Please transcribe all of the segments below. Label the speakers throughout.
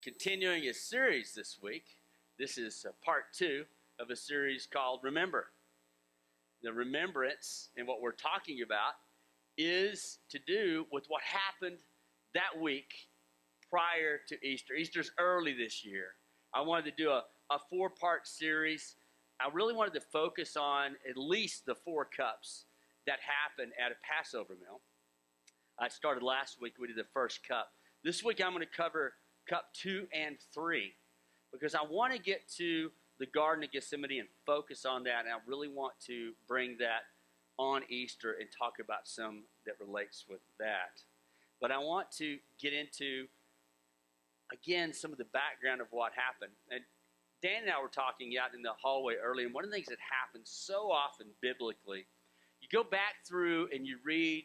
Speaker 1: Continuing a series this week. This is part 2 of a series called Remember. The remembrance and what we're talking about is to do with what happened that week prior to Easter. Easter's early this year. I wanted to do a 4-part series. I really wanted to focus on at least the 4 cups that happened at a Passover meal. I started last week. We did the first cup. This week I'm going to cover Cup 2 and 3, because I want to get to the Garden of Gethsemane and focus on that, and I really want to bring that on Easter and talk about some that relates with that. But I want to get into, again, some of the background of what happened. And Dan and I were talking out in the hallway earlier, and one of the things that happens so often biblically, you go back through and you read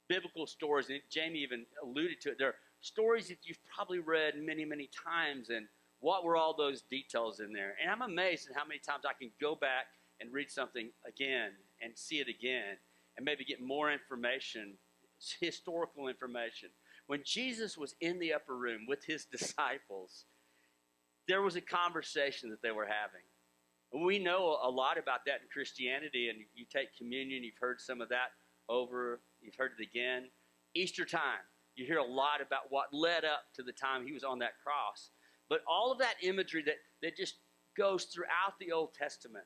Speaker 1: biblical stories, and Jamie even alluded to it. There are stories that you've probably read many, many times, and what were all those details in there? And I'm amazed at how many times I can go back and read something again and see it again and maybe get more information, historical information. When Jesus was in the upper room with his disciples, there was a conversation that they were having. We know a lot about that in Christianity, and you take communion, you've heard some of that over, you've heard it again. Easter time, you hear a lot about what led up to the time he was on that cross. But all of that imagery that just goes throughout the Old Testament,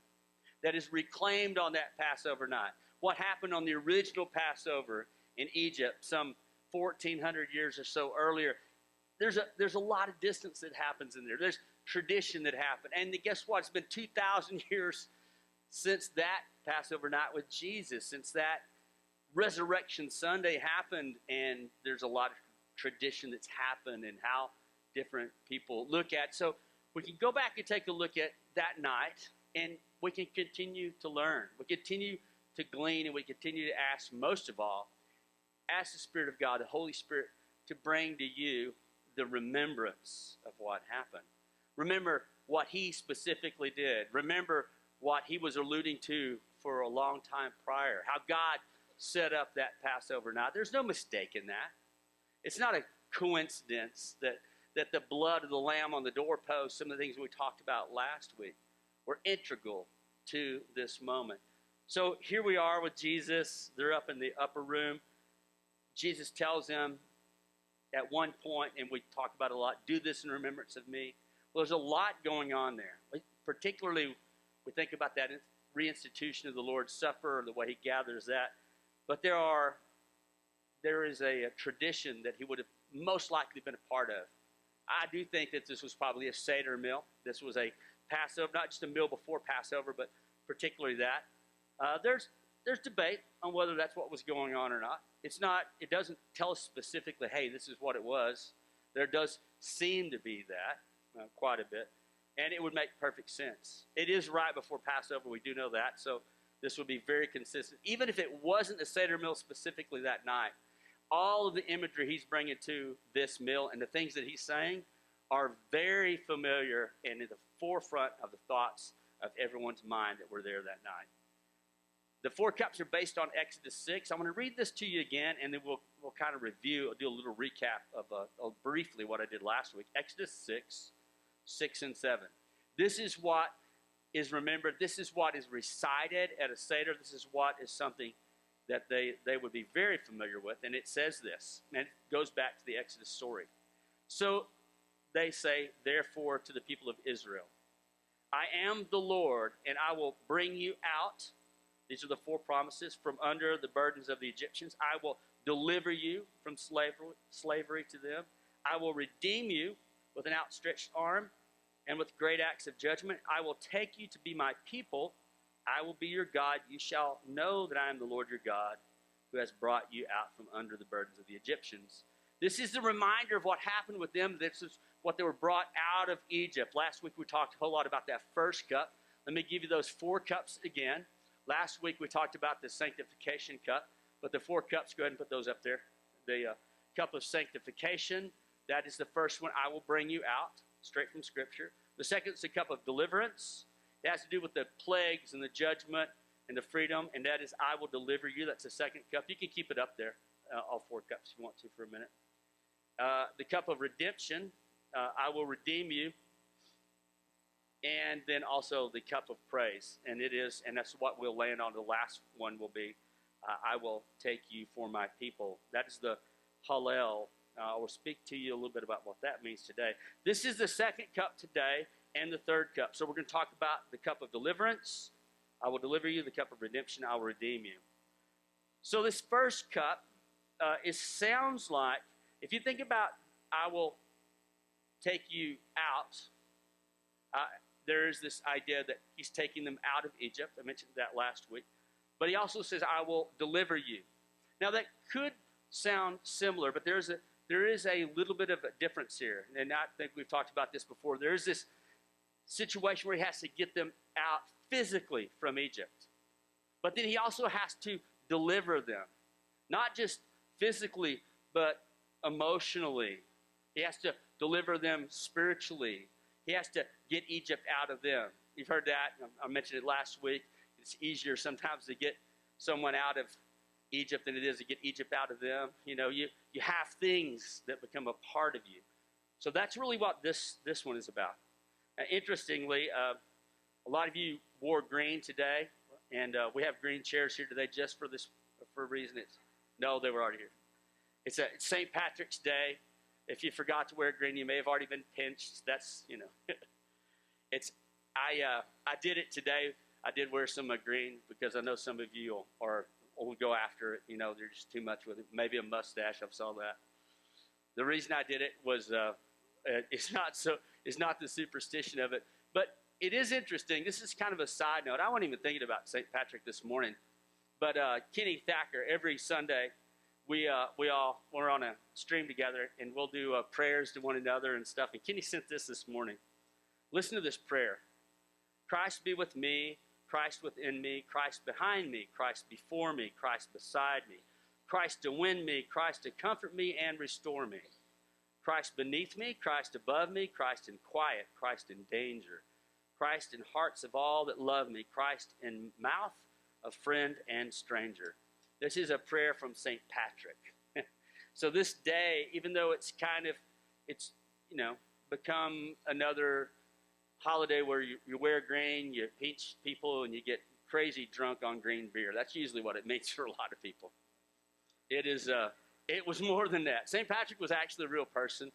Speaker 1: that is reclaimed on that Passover night. What happened on the original Passover in Egypt some 1,400 years or so earlier, there's a lot of distance that happens in there. There's tradition that happened. And guess what? It's been 2,000 years since that Passover night with Jesus, since that Resurrection Sunday happened, and there's a lot of tradition that's happened and how different people look at. So we can go back and take a look at that night, and we can continue to learn. We continue to glean, and we continue to ask, most of all, ask the Spirit of God, the Holy Spirit, to bring to you the remembrance of what happened. Remember what he specifically did. Remember what he was alluding to for a long time prior, how God set up that Passover night. There's no mistake in that. It's not a coincidence that the blood of the lamb on the doorpost, some of the things we talked about last week, were integral to this moment. So here we are with Jesus. They're up in the upper room. Jesus tells them at one point, and we talk about it a lot, do this in remembrance of me. Well, there's a lot going on there. Particularly, we think about that reinstitution of the Lord's Supper, the way he gathers that. But there is a tradition that he would have most likely been a part of. I do think that this was probably a Seder meal. This was a Passover, not just a meal before Passover, but particularly that. There's debate on whether that's what was going on or not. It doesn't tell us specifically, hey, this is what it was. There does seem to be that quite a bit, and it would make perfect sense. It is right before Passover, we do know that, so this would be very consistent. Even if it wasn't a Seder meal specifically that night, all of the imagery he's bringing to this meal and the things that he's saying are very familiar and in the forefront of the thoughts of everyone's mind that were there that night. The 4 cups are based on Exodus 6. I'm going to read this to you again, and then we'll kind of review, do a little recap of briefly what I did last week. Exodus 6, 6 and 7. This is what is remembered. This is what is recited at a Seder. This is what is something that they would be very familiar with. And it says this, and it goes back to the Exodus story. So they say, therefore, to the people of Israel, I am the Lord, and I will bring you out. These are the 4 promises. From under the burdens of the Egyptians, I will deliver you from slavery to them. I will redeem you with an outstretched arm and with great acts of judgment. I will take you to be my people. I will be your God. You shall know that I am the Lord your God, who has brought you out from under the burdens of the Egyptians. This is the reminder of what happened with them. This is what they were brought out of Egypt. Last week we talked a whole lot about that first cup. Let me give you those 4 cups again. Last week we talked about the sanctification cup, but the 4 cups, go ahead and put those up there. The cup of sanctification, that is the first one. I will bring you out, straight from Scripture. The second is the cup of deliverance. It has to do with the plagues and the judgment and the freedom, and that is I will deliver you. That's the second cup. You can keep it up there, all 4 cups if you want to for a minute. The cup of redemption, I will redeem you, and then also the cup of praise. And that's what we'll land on. The last one will be, I will take you for my people. That is the Hallel. I will speak to you a little bit about what that means today. This is the second cup today and the third cup. So we're going to talk about the cup of deliverance. I will deliver you. The cup of redemption. I will redeem you. So this first cup, it sounds like, if you think about, I will take you out, there is this idea that he's taking them out of Egypt. I mentioned that last week. But he also says, I will deliver you. Now that could sound similar, but there is a little bit of a difference here. And I think we've talked about this before. There is this situation where he has to get them out physically from Egypt. But then he also has to deliver them. Not just physically, but emotionally. He has to deliver them spiritually. He has to get Egypt out of them. You've heard that. I mentioned it last week. It's easier sometimes to get someone out of Egypt than it is to get Egypt out of them. You know, you have things that become a part of you. So that's really what this one is about. Interestingly, a lot of you wore green today, and we have green chairs here today just for a reason. No, they were already here. It's St. Patrick's Day. If you forgot to wear green, you may have already been pinched. That's, you know. I did it today. I did wear some green because I know some of you will go after it. You know, they're just too much with it. Maybe a mustache. I saw that. The reason I did it was it's not the superstition of it, but it is interesting. This is kind of a side note. I wasn't even thinking about St. Patrick this morning, but Kenny Thacker, every Sunday, we're on a stream together, and we'll do prayers to one another and stuff. And Kenny sent this morning. Listen to this prayer. Christ be with me, Christ within me, Christ behind me, Christ before me, Christ beside me, Christ to win me, Christ to comfort me and restore me, Christ beneath me, Christ above me, Christ in quiet, Christ in danger, Christ in hearts of all that love me, Christ in mouth of friend and stranger. This is a prayer from St. Patrick. So this day, even though it's become another holiday where you wear green, you pinch people, and you get crazy drunk on green beer. That's usually what it means for a lot of people. It was more than that. St. Patrick was actually a real person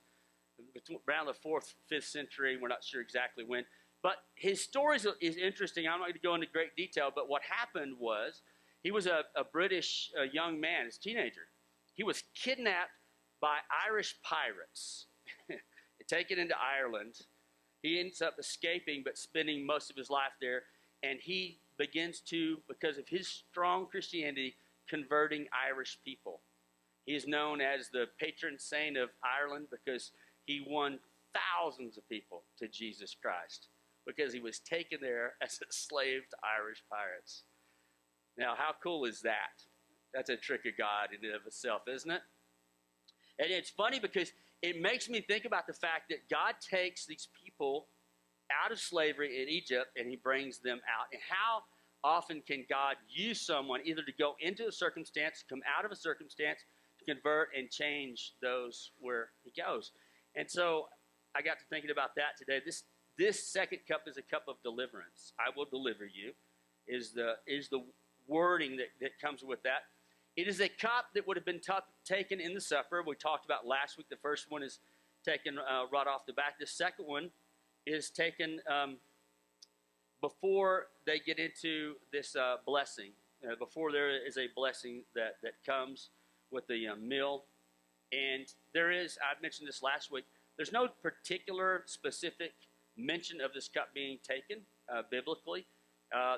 Speaker 1: around the 4th, 5th century. We're not sure exactly when. But his story is interesting. I'm not going to go into great detail, but what happened was he was a British young man, as a teenager. He was kidnapped by Irish pirates, taken into Ireland. He ends up escaping, but spending most of his life there. And he begins to, because of his strong Christianity, converting Irish people. He is known as the patron saint of Ireland because he won thousands of people to Jesus Christ because he was taken there as a slave to Irish pirates. Now, how cool is that? That's a trick of God in and of itself, isn't it? And it's funny because it makes me think about the fact that God takes these people out of slavery in Egypt and he brings them out. And how often can God use someone either to go into a circumstance, come out of a circumstance, to convert and change those where he goes? And so I got to thinking about that today. This second cup is a cup of deliverance. I will deliver you is the wording that comes with that. It is a cup that would have been taken in the supper. We talked about last week. The first one is taken right off the bat. The second one is taken before they get into this blessing. Before there is a blessing that comes with the meal. And there is, I mentioned this last week, there's no particular specific mention of this cup being taken biblically.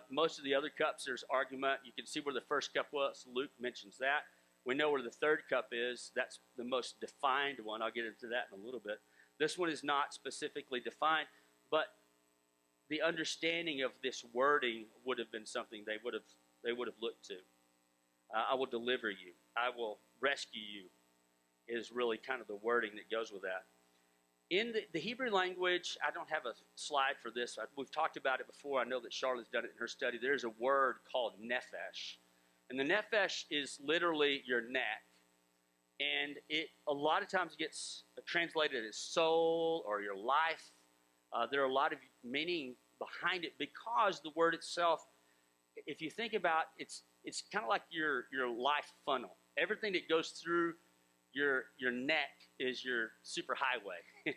Speaker 1: Most of the other cups, there's argument. You can see where the first cup was. Luke mentions that. We know where the third cup is. That's the most defined one. I'll get into that in a little bit. This one is not specifically defined, but the understanding of this wording would have been something they would have looked to. I will deliver you. I will rescue you is really kind of the wording that goes with that. In the Hebrew language, I don't have a slide for this. We've talked about it before. I know that Charlotte's done it in her study. There's a word called nephesh. And the nephesh is literally your neck. And it a lot of times gets translated as soul or your life. There are a lot of meaning behind it because the word itself, if you think about it's kind of like your life funnel. Everything that goes through your neck is your superhighway.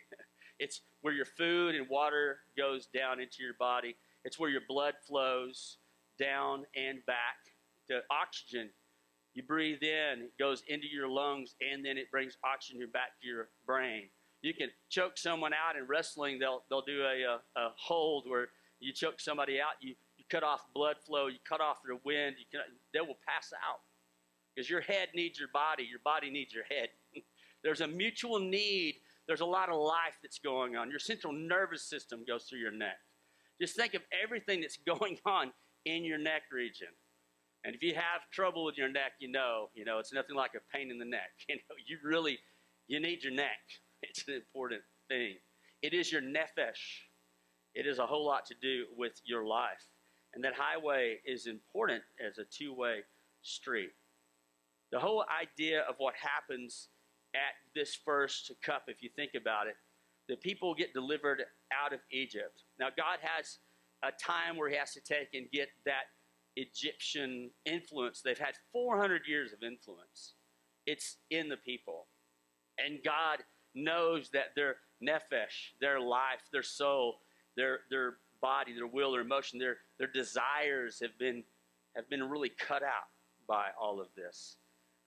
Speaker 1: It's where your food and water goes down into your body. It's where your blood flows down and back. The oxygen you breathe in, it goes into your lungs, and then it brings oxygen back to your brain. You can choke someone out in wrestling. They'll do a hold where you choke somebody out. You cut off blood flow. You cut off their wind. They will pass out because your head needs your body needs your head. There's a mutual need. There's a lot of life that's going on. Your central nervous system goes through your neck. Just think of everything that's going on in your neck region. And if you have trouble with your neck, you know, it's nothing like a pain in the neck. You need your neck. It's an important thing. It is your nephesh. It has a whole lot to do with your life. And that highway is important as a two-way street. The whole idea of what happens at this first cup, if you think about it, the people get delivered out of Egypt. Now, God has a time where he has to take and get that Egyptian influence. They've had 400 years of influence. It's in the people. And God knows that their nephesh, their life, their soul, their body, their will, their emotion, their desires have been really cut out by all of this.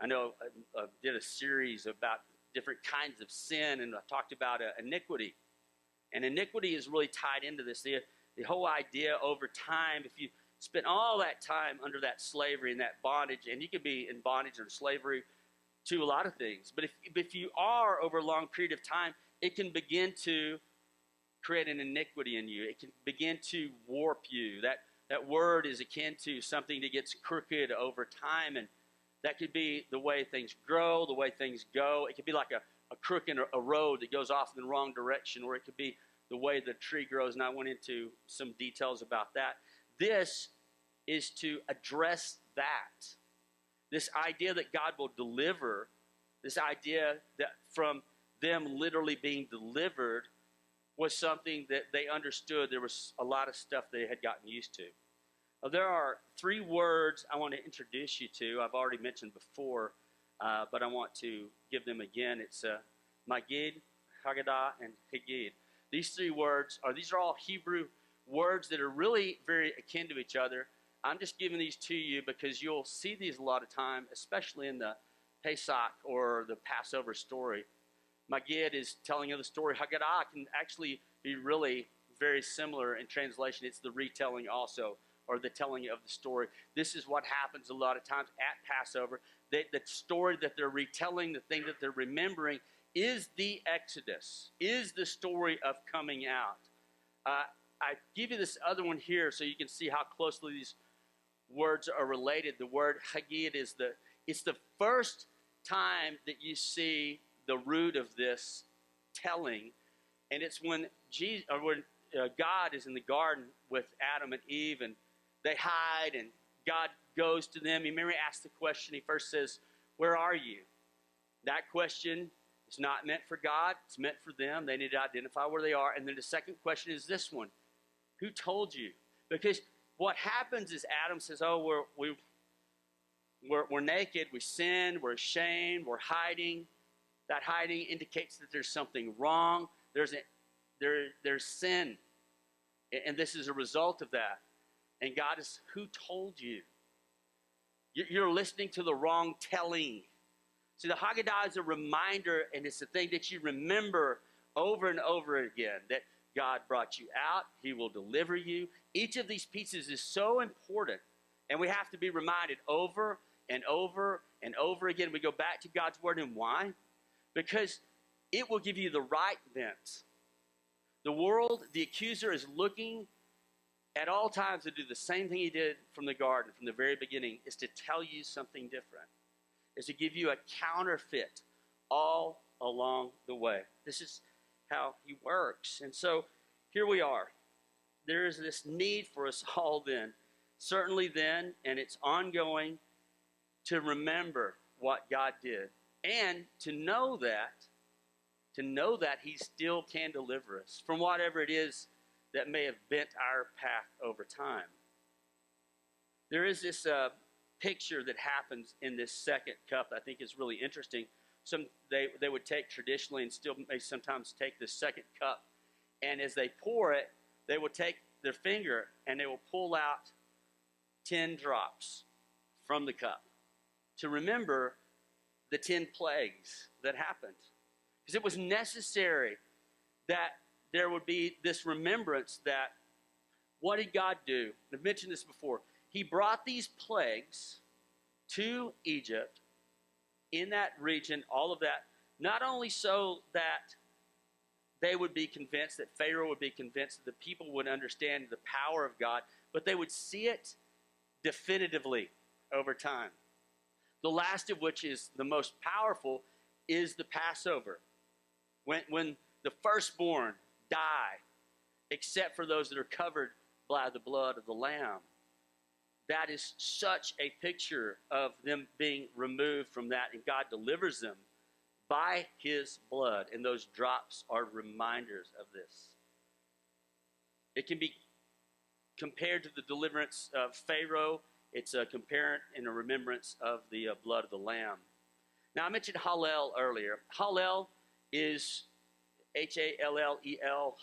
Speaker 1: I know I did a series about different kinds of sin, and I talked about iniquity. And iniquity is really tied into this. The whole idea over time, if you spend all that time under that slavery and that bondage, and you could be in bondage or slavery to a lot of things, but if you are over a long period of time, it can begin to create an iniquity in you. It can begin to warp you. That word is akin to something that gets crooked over time, and that could be the way things grow, the way things go. It could be like a crook in a road that goes off in the wrong direction, or it could be the way the tree grows, and I went into some details about that. This is to address that. This idea that God will deliver, this idea that from them literally being delivered was something that they understood. There was a lot of stuff they had gotten used to. There are three words I want to introduce you to. I've already mentioned before, but I want to give them again. It's Magid, Haggadah, and Hagid. These three words these are all Hebrew words that are really very akin to each other. I'm just giving these to you because you'll see these a lot of time, especially in the Pesach or the Passover story. Magid is telling you the story. Haggadah can actually be really very similar in translation. It's the retelling also, or the telling of the story. This is what happens a lot of times at Passover. The story that they're retelling, the thing that they're remembering, is the Exodus, is the story of coming out. I give you this other one here so you can see how closely these words are related. The word Hagid is it's the first time that you see the root of this telling, and it's when God is in the garden with Adam and Eve, and they hide, and God goes to them. You remember he asked the question. He first says, "Where are you?" That question is not meant for God. It's meant for them. They need to identify where they are. And then the second question is this one: who told you? Because what happens is Adam says, "Oh, we're naked. We sinned. We're ashamed. We're hiding." That hiding indicates that there's something wrong. There's sin, and this is a result of that. And God is, who told you? You're listening to the wrong telling. See, the Haggadah is a reminder, and it's a thing that you remember over and over again, that God brought you out. He will deliver you. Each of these pieces is so important, and we have to be reminded over and over and over again. We go back to God's word, and why? Because it will give you the right bent. The world, the accuser, is looking at all times to do the same thing he did from the garden, from the very beginning, is to tell you something different, is to give you a counterfeit all along the way. This is how he works. And so here we are. There is this need for us all then, certainly then, and it's ongoing, to remember what God did. And to know that he still can deliver us from whatever it is that may have bent our path over time. There is this picture that happens in this second cup that I think is really interesting. They would take traditionally, and still may sometimes take this second cup, and as they pour it, they will take their finger and they will pull out 10 drops from the cup to remember the 10 plagues that happened. Because it was necessary that there would be this remembrance that what did God do? I've mentioned this before. He brought these plagues to Egypt, in that region, all of that, not only so that they would be convinced, that Pharaoh would be convinced, that the people would understand the power of God, but they would see it definitively over time. The last of which is the most powerful is the Passover. When the firstborn die, except for those that are covered by the blood of the Lamb. That is such a picture of them being removed from that, and God delivers them by his blood, and those drops are reminders of this. It can be compared to the deliverance of Pharaoh. It's a comparison and a remembrance of the blood of the Lamb. Now, I mentioned Hallel earlier. Hallel is Hallel,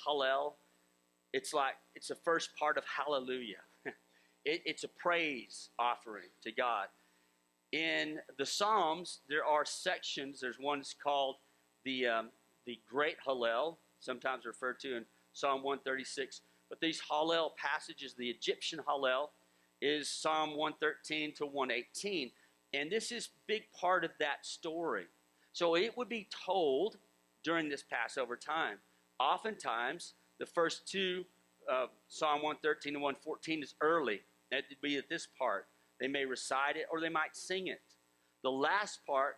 Speaker 1: Hallel. It's the first part of hallelujah. It's a praise offering to God. In the Psalms, there are sections. There's one that's called the Great Hallel, sometimes referred to in Psalm 136. But these Hallel passages, the Egyptian Hallel, is Psalm 113 to 118. And this is a big part of that story. So it would be told during this Passover time. Oftentimes, the first two, Psalm 113 and 114, is early. That would be at this part. They may recite it or they might sing it. The last part,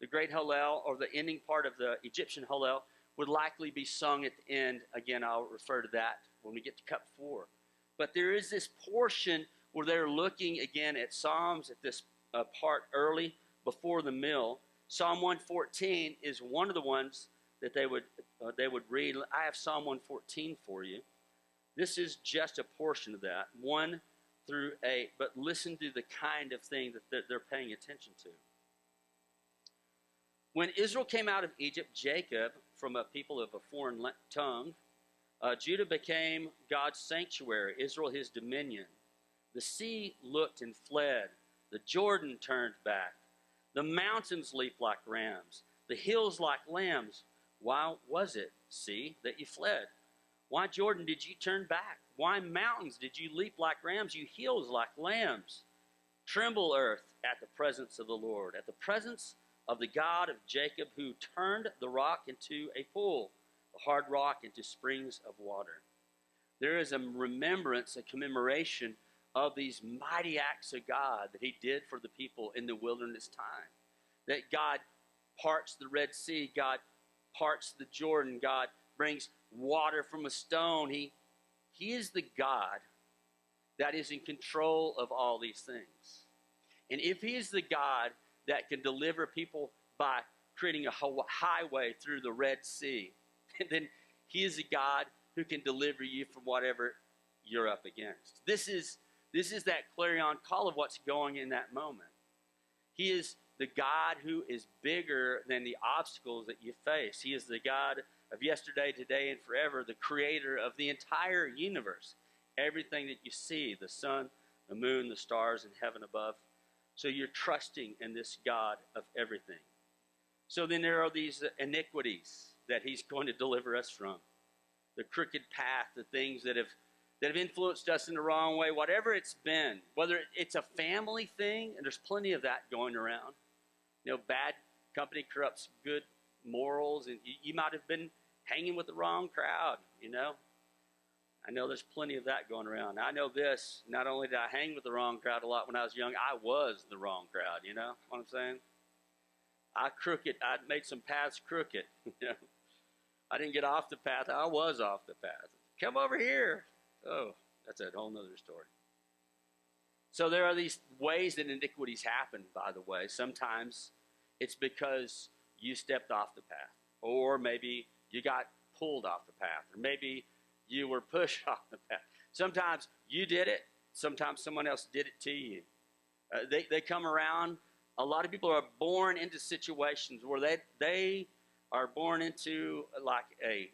Speaker 1: the Great Hallel, or the ending part of the Egyptian Hallel, would likely be sung at the end. Again, I'll refer to that when we get to cup 4. But there is this portion where they're looking again at Psalms at this part early before the meal. Psalm 114 is one of the ones that they would read. I have Psalm 114 for you. This is just a portion of that, 1 through 8. But listen to the kind of thing that they're paying attention to. When Israel came out of Egypt, Jacob, from a people of a foreign tongue, Judah became God's sanctuary, Israel his dominion. The sea looked and fled. The Jordan turned back. The mountains leaped like rams. The hills like lambs. Why was it, sea, that you fled? Why, Jordan, did you turn back? Why, mountains, did you leap like rams? You hills like lambs. Tremble, earth, at the presence of the Lord, at the presence of the God of Jacob, who turned the rock into a pool, the hard rock into springs of water. There is a remembrance, a commemoration of these mighty acts of God that he did for the people in the wilderness time. That God parts the Red Sea, God parts the Jordan, God brings water from a stone. He is the God that is in control of all these things. And if he is the God that can deliver people by creating a highway through the Red Sea, then he is a God who can deliver you from whatever you're up against. This is that clarion call of what's going in that moment. He is the God who is bigger than the obstacles that you face. He is the God of yesterday, today, and forever, the creator of the entire universe. Everything that you see, the sun, the moon, the stars, and heaven above. So you're trusting in this God of everything. So then there are these iniquities that he's going to deliver us from. The crooked path, the things that have influenced us in the wrong way, whatever it's been, whether it's a family thing, and there's plenty of that going around. Bad company corrupts good morals, and you might have been hanging with the wrong crowd, I know there's plenty of that going around. I know this, not only did I hang with the wrong crowd a lot when I was young, I was the wrong crowd, what I'm saying? I made some paths crooked, I didn't get off the path, I was off the path. Come over here. Oh, that's a whole nother story. So there are these ways that iniquities happen, by the way. Sometimes it's because you stepped off the path, or maybe you got pulled off the path, or maybe you were pushed off the path. Sometimes you did it. Sometimes someone else did it to you. They come around. A lot of people are born into situations where they are born into like a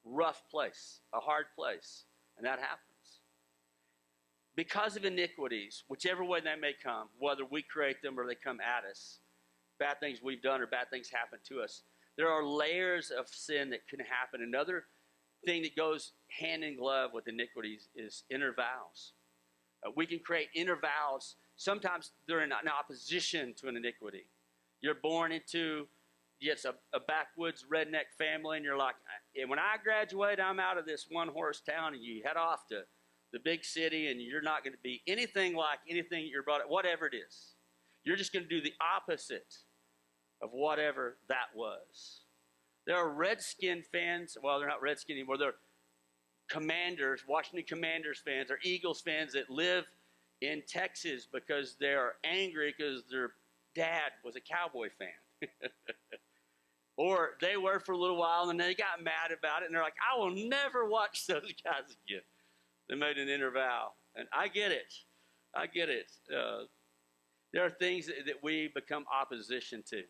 Speaker 1: rough place, a hard place, and that happens. Because of iniquities, whichever way they may come, whether we create them or they come at us, bad things we've done or bad things happen to us, there are layers of sin that can happen. Another thing that goes hand in glove with iniquities is inner vows. We can create inner vows. Sometimes they're in opposition to an iniquity. You're born into a backwoods redneck family, and you're like, when I graduate, I'm out of this one-horse town, and you head off to the big city, and you're not going to be anything like anything you're brought up, whatever it is. You're just going to do the opposite of whatever that was. There are Redskin fans. Well, they're not Redskin anymore. They're Commanders, Washington Commanders fans, or Eagles fans that live in Texas because they're angry because their dad was a Cowboy fan. Or they were for a little while, and they got mad about it, and they're like, I will never watch those guys again. They made an inner vow. And I get it. I get it. There are things that we become opposition to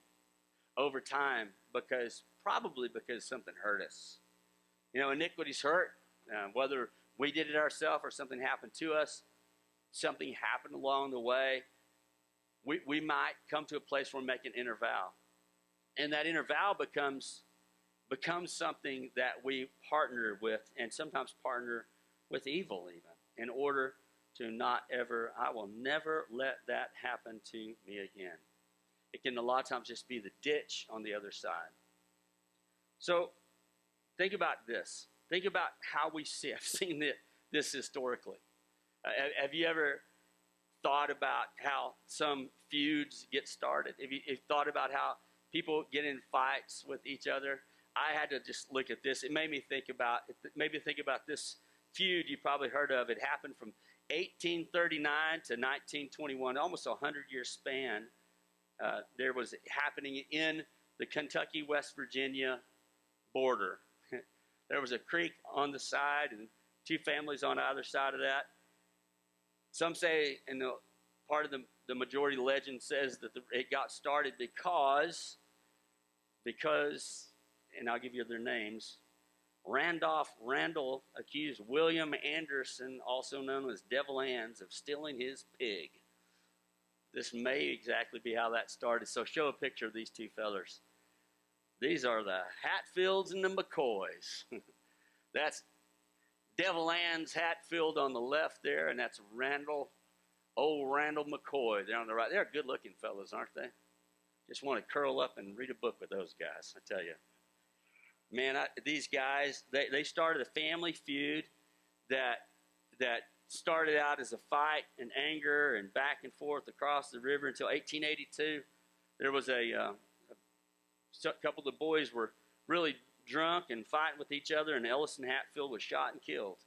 Speaker 1: over time probably because something hurt us. Iniquities hurt. Whether we did it ourselves or something happened to us, something happened along the way, we might come to a place where we make an inner vow. And that inner vow becomes something that we partner with, and sometimes partner with evil even, in order to I will never let that happen to me again. It can a lot of times just be the ditch on the other side. So think about this. Think about how we see. I've seen this historically. Have you ever thought about how some feuds get started? Have you thought about how people get in fights with each other? I had to just look at this. It made me think about this feud you probably heard of. It happened from 1839 to 1921, almost a 100-year span. There was happening in the Kentucky-West Virginia border. There was a creek on the side and two families on either side of that. Some say, and part of the majority legend says that it got started because, and I'll give you their names, Randall accused William Anderson, also known as Devil Anns, of stealing his pig. This may exactly be how that started. So show a picture of these two fellers. These are the Hatfields and the McCoys. That's Devil Ann's Hatfield on the left there, and that's old Randall McCoy there on the right. They're good-looking fellas, aren't they? Just want to curl up and read a book with those guys, I tell you. Man, these guys, they started a family feud that started out as a fight and anger and back and forth across the river until 1882. There was a couple of the boys were really drunk and fighting with each other, and Ellison Hatfield was shot and killed.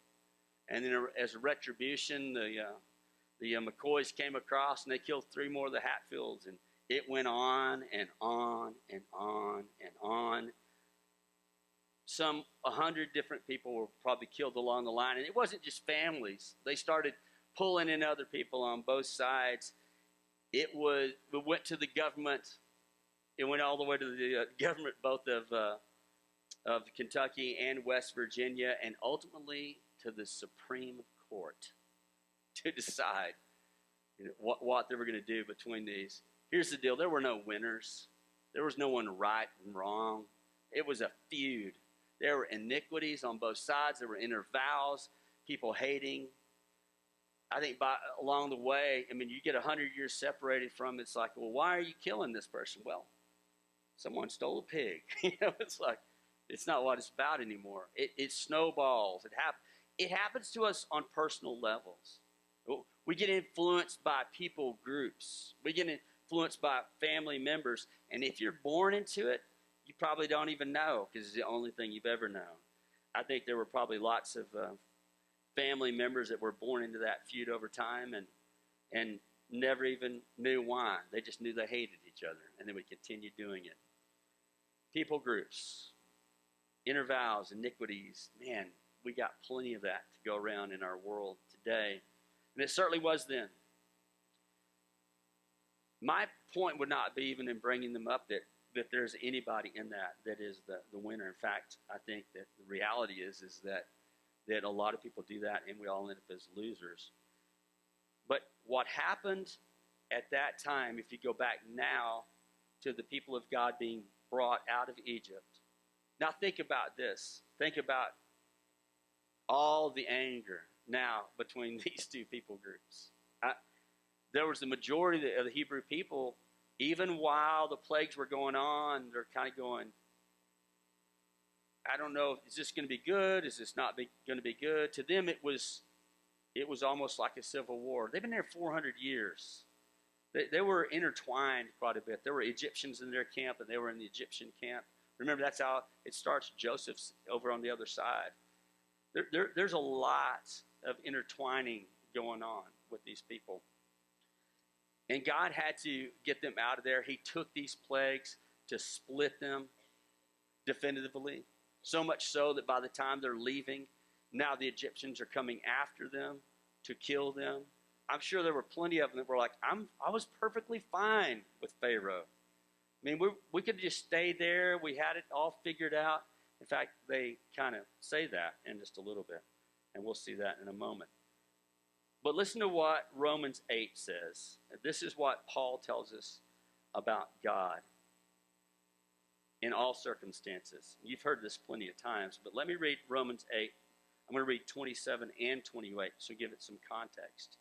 Speaker 1: And then as a retribution, the McCoys came across, and they killed 3 more of the Hatfields, and it went on and on and on and on. Some 100 different people were probably killed along the line, and it wasn't just families. They started pulling in other people on both sides. It went to the government. It went all the way to the government, both of Kentucky and West Virginia, and ultimately to the Supreme Court to decide what they were going to do between these. Here's the deal. There were no winners. There was no one right and wrong. It was a feud. There were iniquities on both sides. There were inner vows, people hating. I think along the way, you get 100 years separated from it. It's like, well, why are you killing this person? Well, someone stole a pig. It's like, it's not what it's about anymore. It snowballs. It happens to us on personal levels. We get influenced by people groups. We get influenced by family members. And if you're born into it, you probably don't even know, because it's the only thing you've ever known. I think there were probably lots of family members that were born into that feud over time. And never even knew why. They just knew they hated each other, and they would continue doing it. People groups, intervows, iniquities. Man, we got plenty of that to go around in our world today. And it certainly was then. My point would not be even in bringing them up that there's anybody in that is the winner. In fact, I think that the reality is that a lot of people do that, and we all end up as losers. But what happened at that time, if you go back now to the people of God being brought out of Egypt. Now think about this. Think about all the anger now between these two people groups. There was the majority of the Hebrew people, even while the plagues were going on, they're kind of going, I don't know, is this going to be good? Is this not going to be good? To them, it was almost like a civil war. They've been there 400 years. They were intertwined quite a bit. There were Egyptians in their camp, and they were in the Egyptian camp. Remember, that's how it starts. Joseph's over on the other side. There's a lot of intertwining going on with these people. And God had to get them out of there. He took these plagues to split them definitively. So much so that by the time they're leaving, now the Egyptians are coming after them to kill them. I'm sure there were plenty of them that were like, I was perfectly fine with Pharaoh. I mean, we could just stay there. We had it all figured out. In fact, they kind of say that in just a little bit. And we'll see that in a moment. But listen to what Romans 8 says. This is what Paul tells us about God in all circumstances. You've heard this plenty of times, but let me read Romans 8. I'm going to read 27 and 28, so give it some context.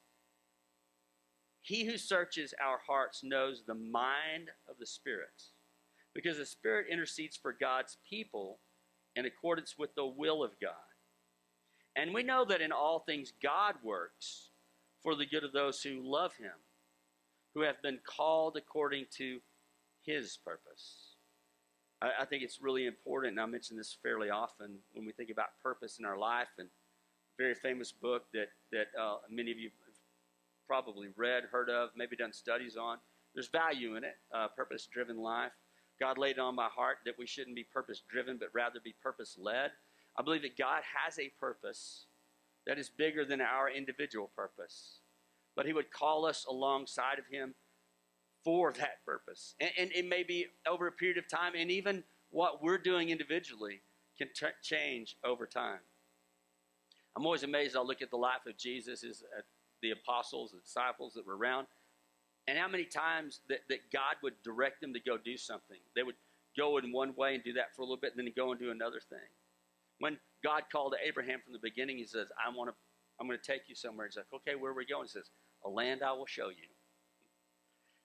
Speaker 1: He who searches our hearts knows the mind of the Spirit, because the Spirit intercedes for God's people in accordance with the will of God. And we know that in all things God works for the good of those who love him, who have been called according to his purpose. I think it's really important, and I mention this fairly often when we think about purpose in our life. And a very famous book that many of you have probably read, heard of, maybe done studies on. There's value in it, purpose-driven life. God laid it on my heart that we shouldn't be purpose-driven, but rather be purpose-led. I believe that God has a purpose that is bigger than our individual purpose. But he would call us alongside of him for that purpose. And it may be over a period of time, and even what we're doing individually can change over time. I'm always amazed. I'll look at the life of Jesus, the apostles, the disciples that were around, and how many times that God would direct them to go do something. They would go in one way and do that for a little bit, and then go and do another thing. When God called Abraham from the beginning, he says, I'm going to take you somewhere. He's like, okay, where are we going? He says, a land I will show you.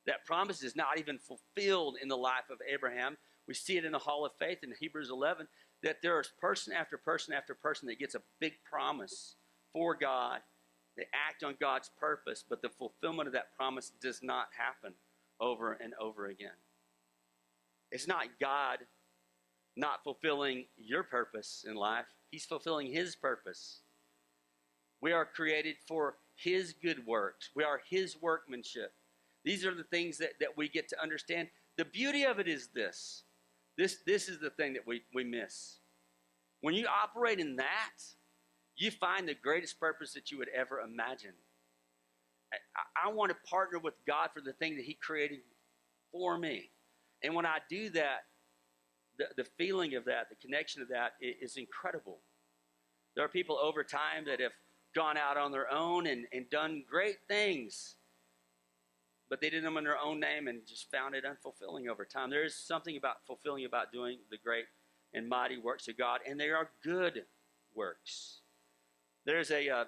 Speaker 1: That promise is not even fulfilled in the life of Abraham. We see it in the Hall of Faith in Hebrews 11, that there is person after person after person that gets a big promise for God. They act on God's purpose, but the fulfillment of that promise does not happen over and over again. It's not God not fulfilling your purpose in life. He's fulfilling his purpose. We are created for his good works. We are his workmanship. These are the things that we get to understand. The beauty of it is this. This is the thing that we miss. When you operate in that, you find the greatest purpose that you would ever imagine. I want to partner with God for the thing that he created for me. And when I do that, the feeling of that, the connection of that is incredible. There are people over time that have gone out on their own and done great things, but they did them in their own name and just found it unfulfilling over time. There is something fulfilling about doing the great and mighty works of God, and they are good works. There's a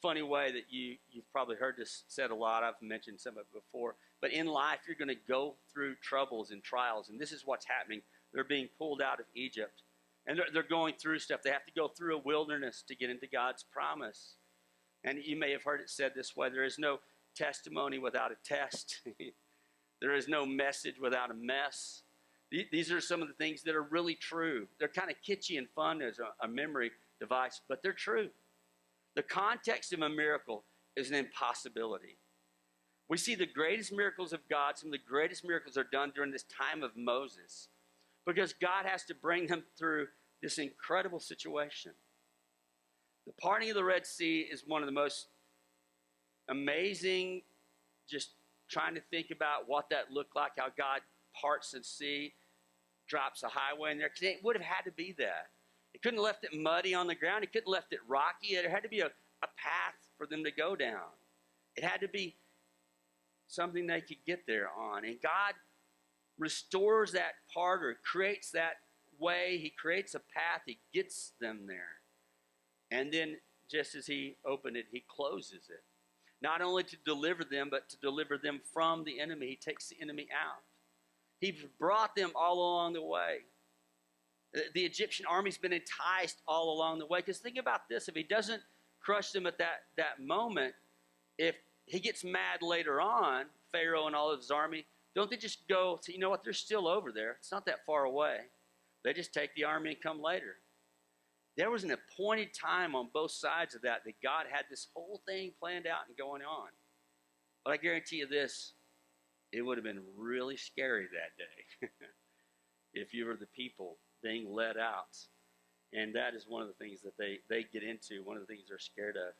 Speaker 1: funny way that you've probably heard this said a lot. I've mentioned some of it before. But in life, you're going to go through troubles and trials, and this is what's happening. They're being pulled out of Egypt, and they're going through stuff. They have to go through a wilderness to get into God's promise. And you may have heard it said this way: there is no testimony without a test. There is no message without a mess. These are some of the things that are really true. They're kind of kitschy and fun as a memory device, but they're true. The context of a miracle is an impossibility. We see the greatest miracles of God. Some of the greatest miracles are done during this time of Moses because God has to bring them through this incredible situation. The parting of the Red Sea is one of the most amazing, just trying to think about what that looked like, how God parts the sea, drops a highway in there. Because it would have had to be that. It couldn't have left it muddy on the ground. It couldn't have left it rocky. There had to be a path for them to go down. It had to be something they could get there on. And God restores that part or creates that way. He creates a path. He gets them there. And then just as he opened it, he closes it. Not only to deliver them, but to deliver them from the enemy. He takes the enemy out. He brought them all along the way. The Egyptian army's been enticed all along the way. Because think about this. If he doesn't crush them at that moment, if he gets mad later on, Pharaoh and all of his army, don't they just go, so you know what, they're still over there. It's not that far away. They just take the army and come later. There was an appointed time on both sides of that God had this whole thing planned out and going on. But I guarantee you this, it would have been really scary that day if you were the people being led out. And that is one of the things that they get into, one of the things they're scared of.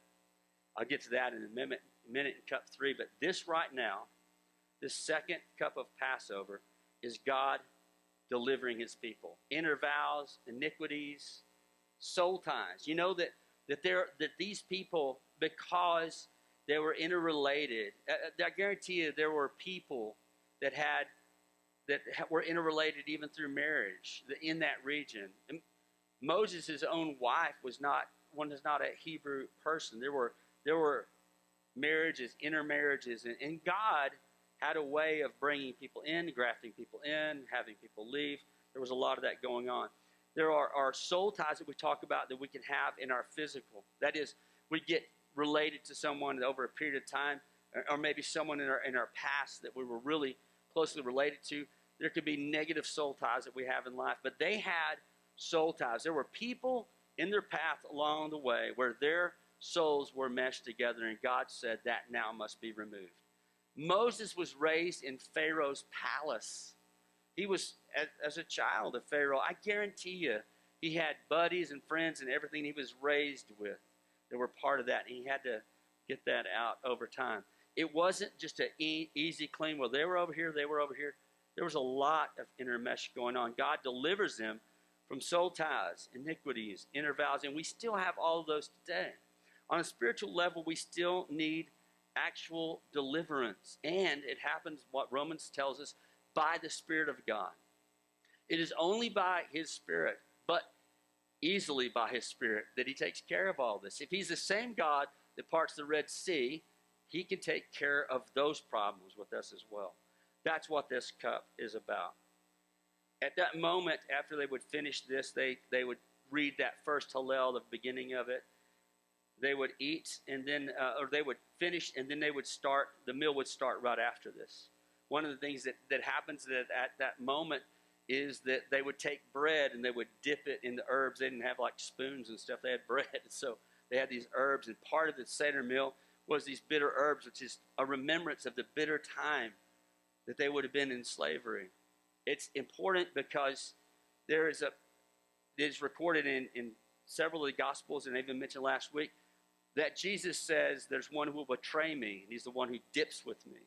Speaker 1: I'll get to that in a minute in cup 3, but this right now, this second cup of Passover, is God delivering his people. Inner vows, iniquities, soul ties. You know that these people, because they were interrelated, I guarantee you there were people that were interrelated even through marriage in that region. And Moses' own wife was not a Hebrew person. There were marriages, intermarriages, and God had a way of bringing people in, grafting people in, having people leave. There was a lot of that going on. There are soul ties that we talk about that we can have in our physical. That is, we get related to someone over a period of time, or maybe someone in our past that we were really closely related to. There could be negative soul ties that we have in life, but they had soul ties. There were people in their path along the way where their souls were meshed together, and God said that now must be removed. Moses was raised in Pharaoh's palace. He was, as a child of Pharaoh, I guarantee you, he had buddies and friends and everything he was raised with that were part of that, and he had to get that out over time. It wasn't just an easy, clean, well, they were over here, they were over here. There was a lot of intermesh going on. God delivers them from soul ties, iniquities, inner vows, and we still have all of those today. On a spiritual level, we still need actual deliverance, and it happens, what Romans tells us, by the Spirit of God. It is only by his Spirit, but easily by his Spirit, that he takes care of all this. If he's the same God that parts the Red Sea, he can take care of those problems with us as well. That's what this cup is about. At that moment, after they would finish this, they would read that first Hallel, the beginning of it. They would eat, and then, or they would finish, and then they would start, the meal would start right after this. One of the things that happens at that moment is that they would take bread and they would dip it in the herbs. They didn't have like spoons and stuff. They had bread. So they had these herbs, and part of the Seder meal was these bitter herbs, which is a remembrance of the bitter time that they would have been in slavery. It's important because it is recorded in several of the Gospels, and I even mentioned last week, that Jesus says there's one who will betray me, and he's the one who dips with me.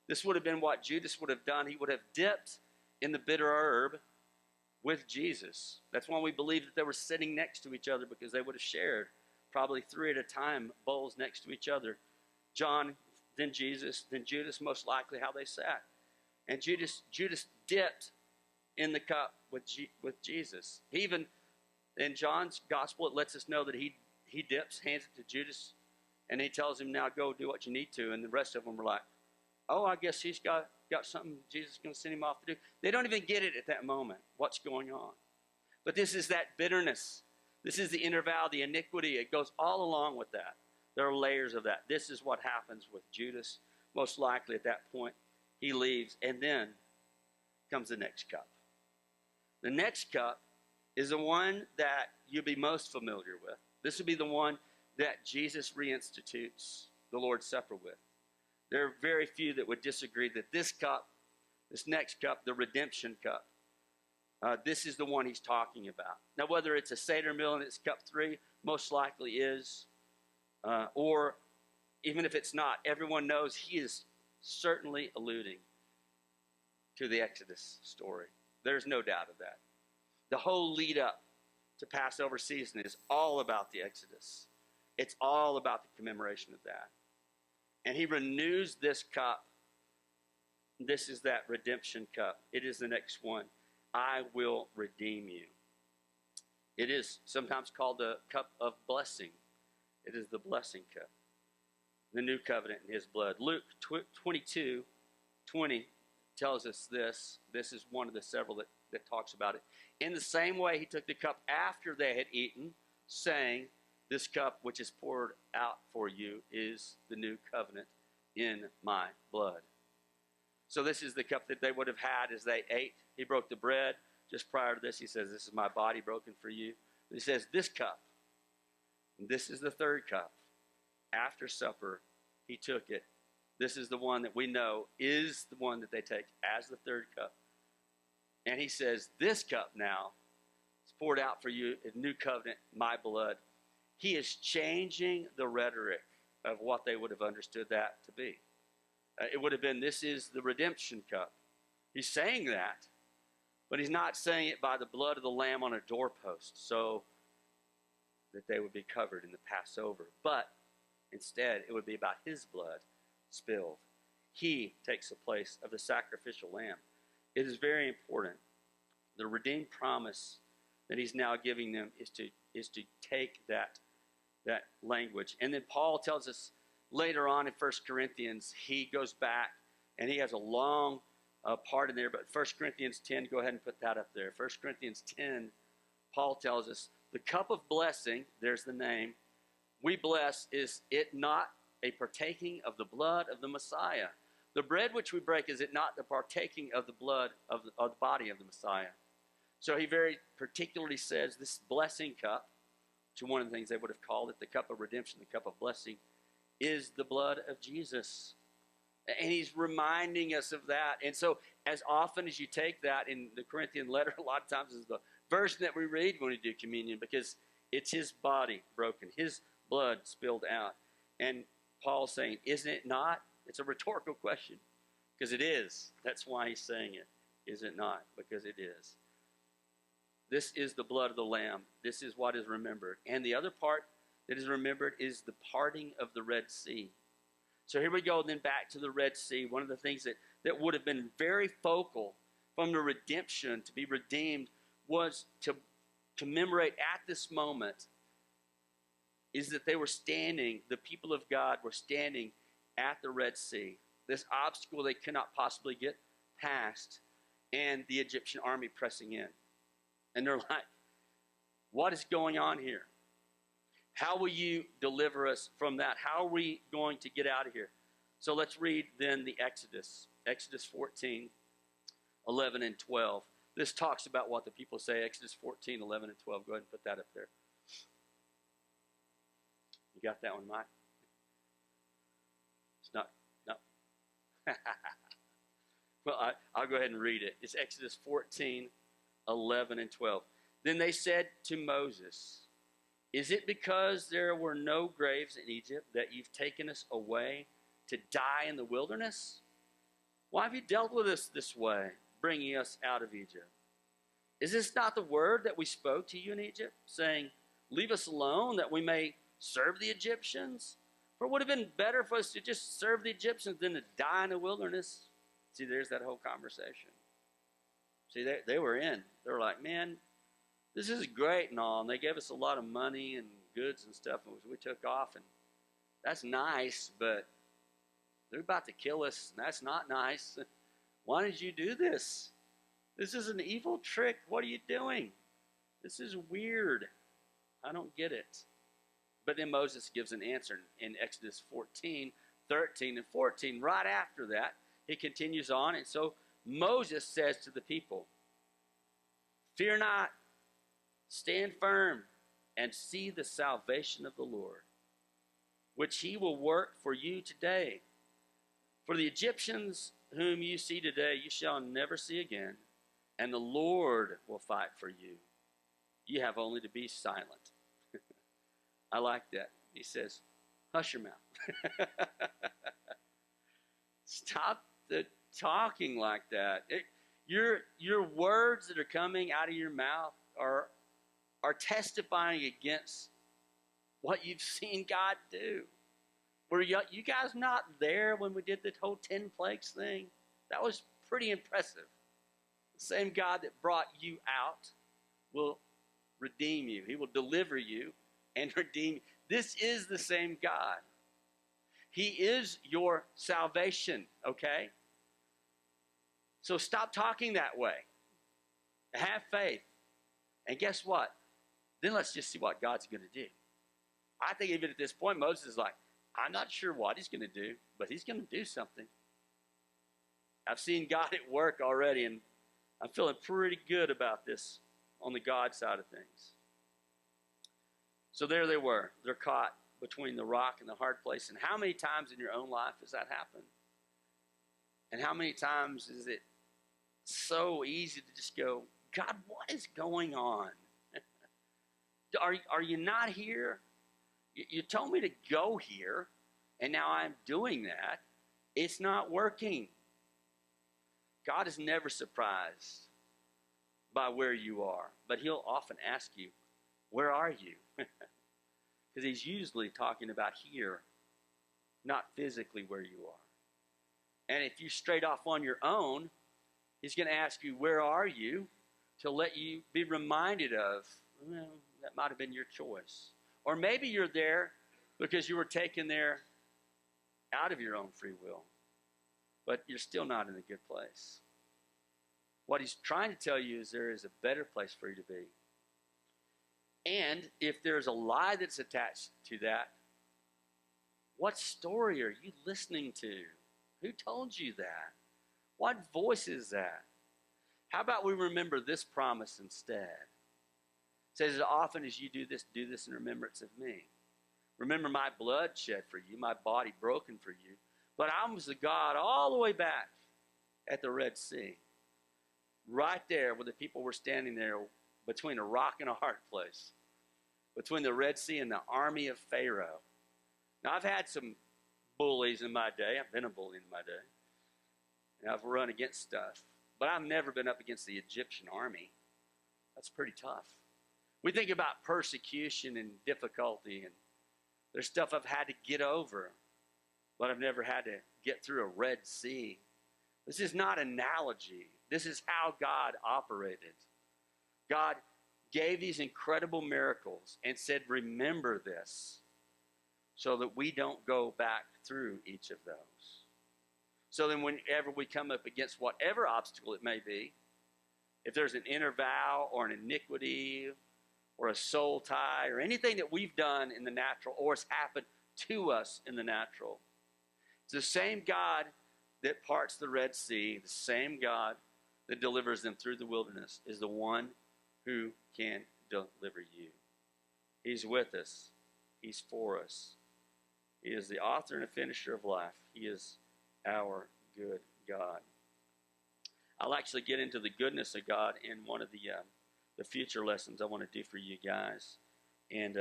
Speaker 1: This would have been what Judas would have done. He would have dipped in the bitter herb with Jesus. That's why we believe that they were sitting next to each other, because they would have shared probably 3 at a time, bowls next to each other. John, then Jesus, then Judas, most likely how they sat. And Judas dipped in the cup with Jesus. He even, in John's gospel, it lets us know that he dips, hands it to Judas, and he tells him, now go do what you need to. And the rest of them were like, oh, I guess he's got something Jesus is going to send him off to do. They don't even get it at that moment, what's going on. But this is that bitterness. This is the inner vow, the iniquity. It goes all along with that. There are layers of that. This is what happens with Judas. Most likely at that point, he leaves, and then comes the next cup. The next cup is the one that you'll be most familiar with. This will be the one that Jesus reinstitutes the Lord's Supper with. There are very few that would disagree that this cup, this next cup, the redemption cup, this is the one he's talking about. Now, whether it's a Seder meal and it's cup 3, most likely is, or even if it's not, everyone knows he is certainly alluding to the Exodus story. There's no doubt of that. The whole lead up to Passover season is all about the Exodus. It's all about the commemoration of that. And he renews this cup. This is that redemption cup. It is the next one. I will redeem you. It is sometimes called the cup of blessing. It is the blessing cup. The new covenant in his blood. Luke 22:20 tells us this. This is one of the several that talks about it. In the same way, he took the cup after they had eaten, saying, this cup which is poured out for you is the new covenant in my blood. So this is the cup that they would have had as they ate. He broke the bread. Just prior to this, he says, this is my body broken for you. But he says, this cup, and this is the third cup. After supper, he took it. This is the one that we know is the one that they take as the third cup. And he says, this cup now is poured out for you, a new covenant, my blood. He is changing the rhetoric of what they would have understood that to be. It would have been, this is the redemption cup. He's saying that, but he's not saying it by the blood of the lamb on a doorpost so that they would be covered in the Passover. But instead, it would be about his blood spilled. He takes the place of the sacrificial lamb. It is very important. The redeemed promise that he's now giving them is to take that language. And then Paul tells us later on in 1 Corinthians, he goes back and he has a long part in there. But 1 Corinthians 10, go ahead and put that up there. 1 Corinthians 10, Paul tells us, the cup of blessing, there's the name, we bless, is it not a partaking of the blood of the Messiah? The bread which we break, is it not the partaking of the blood of the body of the Messiah? So he very particularly says this blessing cup, to one of the things they would have called it, the cup of redemption, the cup of blessing, is the blood of Jesus. And he's reminding us of that. And so as often as you take that in the Corinthian letter, a lot of times is the version that we read when we do communion, because it's his body broken, his blood spilled out. And Paul's saying, isn't it not? It's a rhetorical question, because it is. That's why he's saying it. Is it not? Because it is. This is the blood of the Lamb. This is what is remembered. And the other part that is remembered is the parting of the Red Sea. So here we go then back to the Red Sea. One of the things that would have been very focal from the redemption, to be redeemed, was to commemorate at this moment is that they were standing, the people of God were standing at the Red Sea. This obstacle they cannot possibly get past, and the Egyptian army pressing in. And they're like, what is going on here? How will you deliver us from that? How are we going to get out of here? So let's read then the Exodus. Exodus 14, 11 and 12. This talks about what the people say. Exodus 14, 11 and 12. Go ahead and put that up there. You got that one, Mike? It's not. No. Well, I'll go ahead and read it. It's Exodus 14, 11 and 12. Then they said to Moses, is it because there were no graves in Egypt that you've taken us away to die in the wilderness? Why have you dealt with us this way, bringing us out of Egypt? Is this not the word that we spoke to you in Egypt, saying, leave us alone that we may serve the Egyptians? For it would have been better for us to just serve the Egyptians than to die in the wilderness. See, there's that whole conversation. See, they were in. They were like, man, this is great and all. And they gave us a lot of money and goods and stuff. And we took off. And that's nice, but they're about to kill us. And that's not nice. Why did you do this? This is an evil trick. What are you doing? This is weird. I don't get it. But then Moses gives an answer in Exodus 14, 13, and 14. Right after that, he continues on. And so Moses says to the people, fear not, stand firm, and see the salvation of the Lord, which he will work for you today. For the Egyptians whom you see today, you shall never see again, and the Lord will fight for you. You have only to be silent. I like that. He says, hush your mouth. Stop talking like that. Your words that are coming out of your mouth are testifying against what you've seen God do. Were you guys not there when we did the whole 10 plagues thing? That was pretty impressive. The same God that brought you out will redeem you. He will deliver you and redeem you. This is the same God. He is your salvation, okay? So stop talking that way. Have faith. And guess what? Then let's just see what God's going to do. I think even at this point, Moses is like, I'm not sure what he's going to do, but he's going to do something. I've seen God at work already, and I'm feeling pretty good about this on the God side of things. So there they were. They're caught between the rock and the hard place. And how many times in your own life has that happened? And how many times is it so easy to just go, God, what is going on? Are you not here? You told me to go here, and now I'm doing that. It's not working. God is never surprised by where you are, but he'll often ask you, where are you? Because he's usually talking about here, not physically where you are. And if you're straight off on your own, he's going to ask you, where are you? To let you be reminded of, well, that might have been your choice. Or maybe you're there because you were taken there out of your own free will, but you're still not in a good place. What he's trying to tell you is there is a better place for you to be. And if there's a lie that's attached to that, what story are you listening to? Who told you that? What voice is that? How about we remember this promise instead? It says, as often as you do this in remembrance of me. Remember my blood shed for you, my body broken for you. But I was the God all the way back at the Red Sea. Right there where the people were standing there between a rock and a hard place. Between the Red Sea and the army of Pharaoh. Now I've had some bullies in my day. I've been a bully in my day. And I've run against stuff. But I've never been up against the Egyptian army. That's pretty tough. We think about persecution and difficulty, and there's stuff I've had to get over, but I've never had to get through a Red Sea. This is not an analogy. This is how God operated. God gave these incredible miracles and said, remember this, so that we don't go back through each of those. So then whenever we come up against whatever obstacle it may be, if there's an inner vow or an iniquity or a soul tie or anything that we've done in the natural or has happened to us in the natural, it's the same God that parts the Red Sea, the same God that delivers them through the wilderness is the one who can deliver you. He's with us. He's for us. He is the author and the finisher of life. He is our good God. I'll actually get into the goodness of God in one of the future lessons I want to do for you guys. And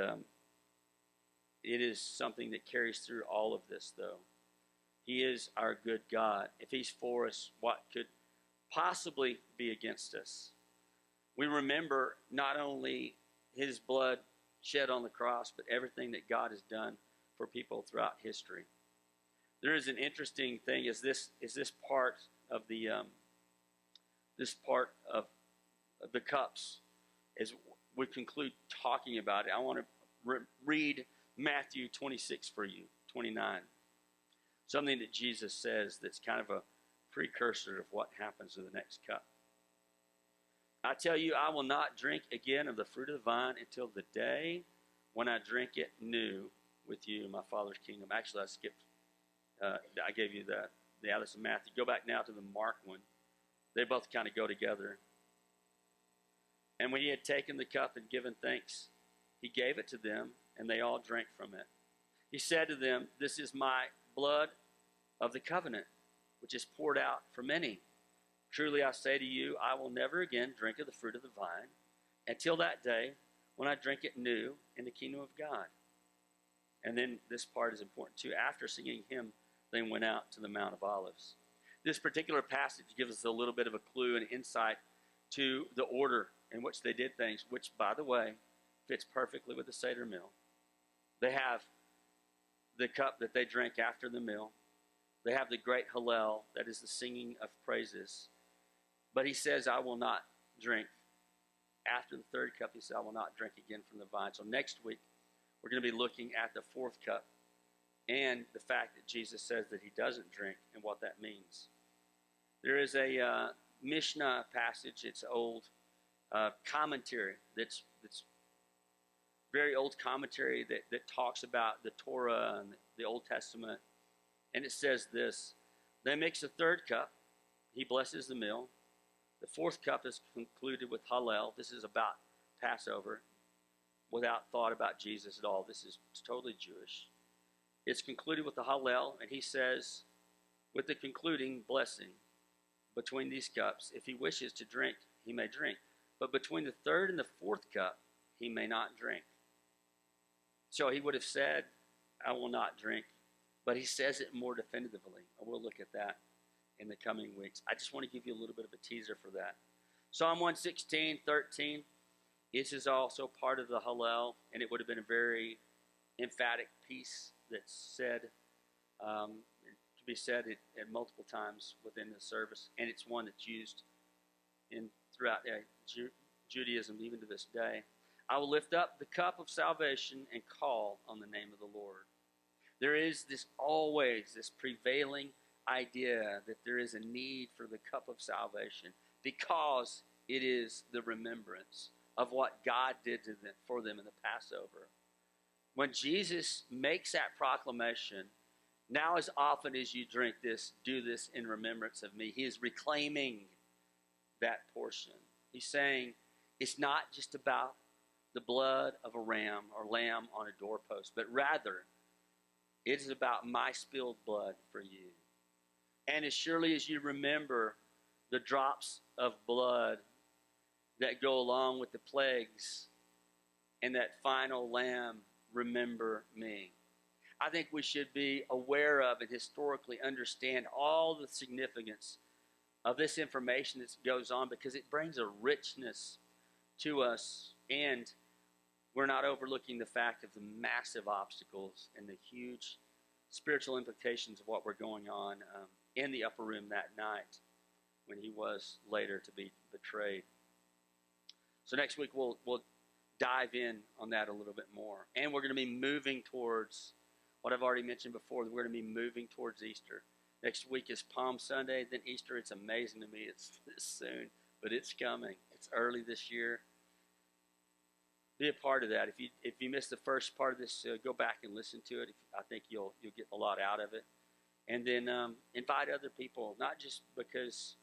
Speaker 1: it is something that carries through all of this, though. He is our good God. If he's for us, what could possibly be against us? We remember not only his blood shed on the cross, but everything that God has done for people throughout history. There is an interesting thing. Is this part of the cups? As we conclude talking about it, I want to read Matthew 26 for you, 29. Something that Jesus says that's kind of a precursor of what happens in the next cup. I tell you, I will not drink again of the fruit of the vine until the day when I drink it new with you in my Father's kingdom. Actually, I skipped. I gave you the Alice and Matthew. Go back now to the Mark one. They both kind of go together. And when he had taken the cup and given thanks, he gave it to them, and they all drank from it. He said to them, this is my blood of the covenant, which is poured out for many. Truly I say to you, I will never again drink of the fruit of the vine until that day when I drink it new in the kingdom of God. And then this part is important too. After singing hymn, they went out to the Mount of Olives. This particular passage gives us a little bit of a clue and insight to the order in which they did things, which, by the way, fits perfectly with the Seder meal. They have the cup that they drank after the meal. They have the Great Hallel, that is the singing of praises. But he says, I will not drink. After the third cup, he said, I will not drink again from the vine. So next week, we're going to be looking at the fourth cup and the fact that Jesus says that he doesn't drink and what that means. There is a Mishnah passage. It's old commentary that's very old commentary that talks about the Torah and the Old Testament. And it says this: they mix a third cup. He blesses the meal. The fourth cup is concluded with Hallel. This is about Passover, without thought about Jesus at all. This is totally Jewish. It's concluded with the Hallel, and he says, with the concluding blessing between these cups, if he wishes to drink, he may drink. But between the third and the fourth cup, he may not drink. So he would have said, I will not drink. But he says it more definitively. And we'll look at that in the coming weeks. I just want to give you a little bit of a teaser for that. Psalm 116:13. This is also part of the Hallel, and it would have been a very emphatic piece that's said, to be said at multiple times within the service, and it's one that's used throughout Judaism even to this day. I will lift up the cup of salvation and call on the name of the Lord. There is always this prevailing idea that there is a need for the cup of salvation because it is the remembrance of what God did for them in the Passover. When Jesus makes that proclamation, now as often as you drink this, do this in remembrance of me. He is reclaiming that portion. He's saying it's not just about the blood of a ram or lamb on a doorpost, but rather it is about my spilled blood for you. And as surely as you remember the drops of blood that go along with the plagues and that final lamb, remember me. I think we should be aware of and historically understand all the significance of this information that goes on, because it brings a richness to us, and we're not overlooking the fact of the massive obstacles and the huge spiritual implications of what were going on in the upper room that night when he was later to be betrayed. So next week we'll dive in on that a little bit more. And we're going to be moving towards what I've already mentioned before. We're going to be moving towards Easter. Next week is Palm Sunday, then Easter. It's amazing to me it's this soon, but it's coming. It's early this year. Be a part of that. If you missed the first part of this, go back and listen to it. I think you'll get a lot out of it. And then invite other people, not just because,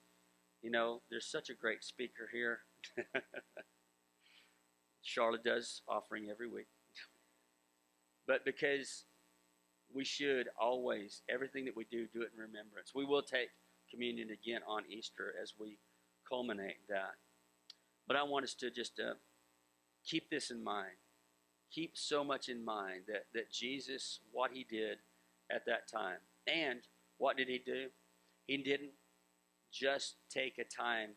Speaker 1: there's such a great speaker here. Charlotte does offering every week. But because we should always, everything that we do it in remembrance. We will take communion again on Easter as we culminate that. But I want us to just keep this in mind. Keep so much in mind that Jesus, what he did at that time. And what did he do? He didn't just take a time.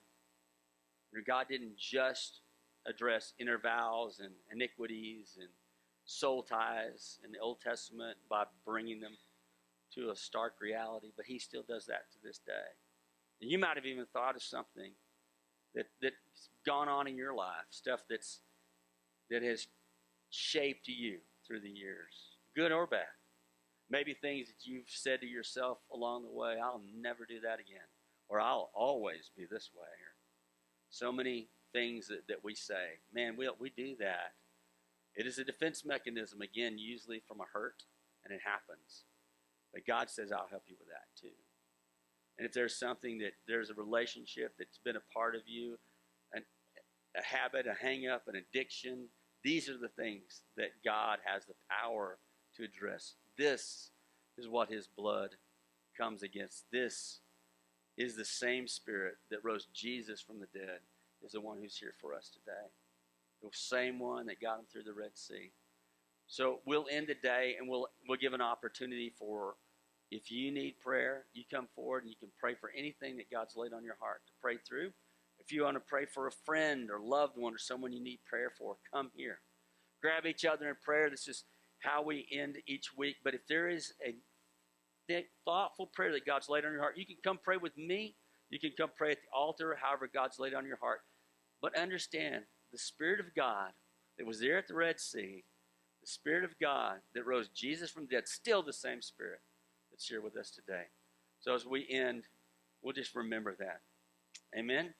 Speaker 1: God didn't just address inner vows and iniquities and soul ties in the Old Testament by bringing them to a stark reality, but he still does that to this day. And you might have even thought of something that's gone on in your life, stuff that has shaped you through the years, good or bad. Maybe things that you've said to yourself along the way, I'll never do that again, or I'll always be this way. Or so many things that we say, man, we do that. It is a defense mechanism, again, usually from a hurt, and it happens. But God says, I'll help you with that too. And if there's there's a relationship that's been a part of you, a habit, a hang-up, an addiction, these are the things that God has the power to address. This is what his blood comes against. This is the same Spirit that rose Jesus from the dead is the one who's here for us today. The same one that got him through the Red Sea. So we'll end today, and we'll give an opportunity for, if you need prayer, you come forward and you can pray for anything that God's laid on your heart to pray through. If you want to pray for a friend or loved one or someone you need prayer for, come here. Grab each other in prayer. This is how we end each week. But if there is a thoughtful prayer that God's laid on your heart, you can come pray with me. You can come pray at the altar, however God's laid on your heart. But understand, the Spirit of God that was there at the Red Sea, the Spirit of God that rose Jesus from the dead, still the same Spirit that's here with us today. So as we end, we'll just remember that. Amen.